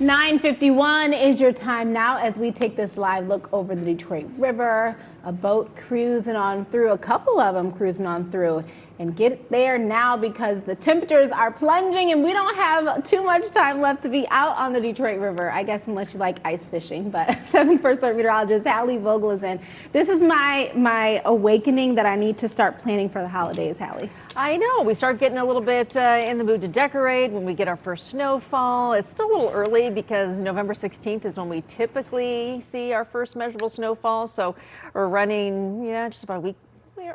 9:51 is your time now as we take this live look over the Detroit River. A boat cruising on through, a couple of them cruising on through. And get there now because the temperatures are plunging and we don't have too much time left to be out on the Detroit River. I guess unless you like ice fishing, but 7-1 meteorologist Hallie Vogel is in. This is my awakening that I need to start planning for the holidays, Hallie. I know. We start getting a little bit in the mood to decorate when we get our first snowfall. It's still a little early because November 16th is when we typically see our first measurable snowfall. So we're running, just about a week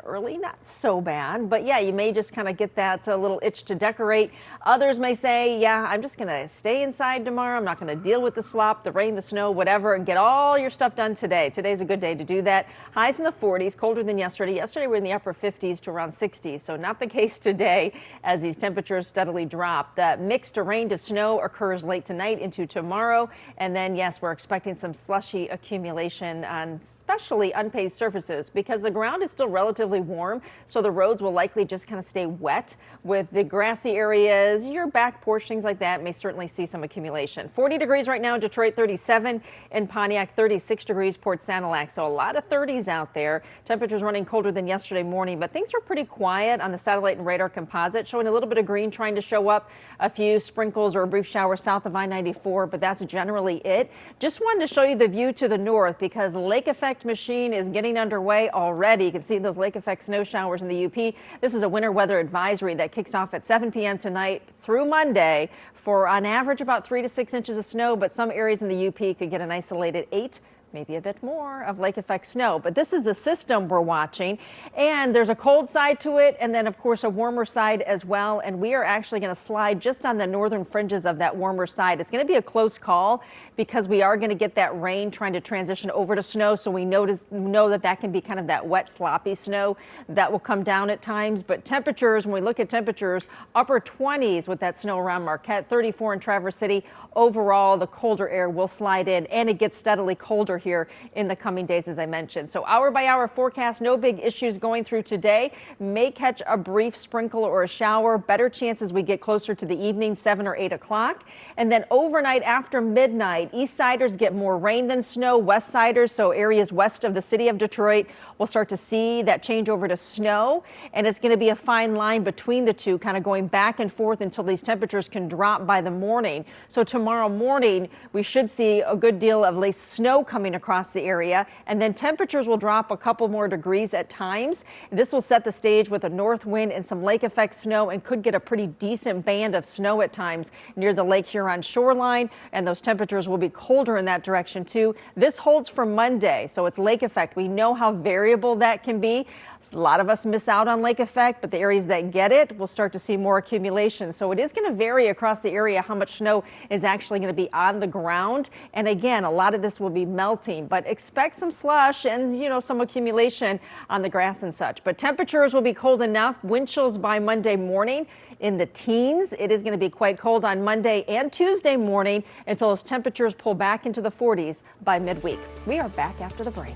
early, not so bad, but yeah, you may just kind of get that little itch to decorate. Others may say, yeah, I'm just going to stay inside tomorrow. I'm not going to deal with the slop, the rain, the snow, whatever, and get all your stuff done today. Today's a good day to do that. Highs in the 40s, colder than yesterday. Yesterday we're in the upper 50s to around 60s, so not the case today as these temperatures steadily drop. The mix to rain to snow occurs late tonight into tomorrow, and then yes, we're expecting some slushy accumulation on especially unpaved surfaces because the ground is still relatively warm, so the roads will likely just kind of stay wet. With the grassy areas, your back porch, things like that may certainly see some accumulation. 40 degrees right now in Detroit, 37 in Pontiac, 36 degrees Port Sanilac, so a lot of 30s out there. Temperatures running colder than yesterday morning, but things were pretty quiet on the satellite and radar composite, showing a little bit of green trying to show up, a few sprinkles or a brief shower south of I-94, but that's generally it. Just wanted to show you the view to the north because lake effect machine is getting underway already. You can see those lake effect snow showers in the UP. This is a winter weather advisory that kicks off at 7 p.m. tonight through Monday for on average about 3 to 6 inches of snow, but some areas in the UP could get an isolated 8, maybe a bit more of lake effect snow. But this is the system we're watching, and there's a cold side to it and then of course a warmer side as well, and we are actually going to slide just on the northern fringes of that warmer side. It's going to be a close call because we are going to get that rain trying to transition over to snow, so we know that can be kind of that wet sloppy snow that will come down at times. But temperatures, when we look at temperatures, upper 20s with that snow around Marquette, 34 in Traverse City. Overall, the colder air will slide in and it gets steadily colder here in the coming days, as I mentioned. So hour by hour forecast, no big issues going through today. May catch a brief sprinkle or a shower. Better chances we get closer to the evening, 7 or 8 o'clock. And then overnight after midnight, east siders get more rain than snow. West siders, so areas west of the city of Detroit, will start to see that change over to snow. And it's going to be a fine line between the two, kind of going back and forth until these temperatures can drop by the morning. So tomorrow morning, we should see a good deal of late snow coming across the area, and then temperatures will drop a couple more degrees at times. This will set the stage with a north wind and some lake effect snow, and could get a pretty decent band of snow at times near the Lake Huron shoreline, and those temperatures will be colder in that direction too. This holds for Monday, so it's lake effect. We know how variable that can be. A lot of us miss out on lake effect, but the areas that get it will start to see more accumulation. So it is going to vary across the area how much snow is actually going to be on the ground. And again, a lot of this will be melting, but expect some slush and, some accumulation on the grass and such. But temperatures will be cold enough. Wind chills by Monday morning in the teens. It is going to be quite cold on Monday and Tuesday morning until those temperatures pull back into the 40s by midweek. We are back after the break.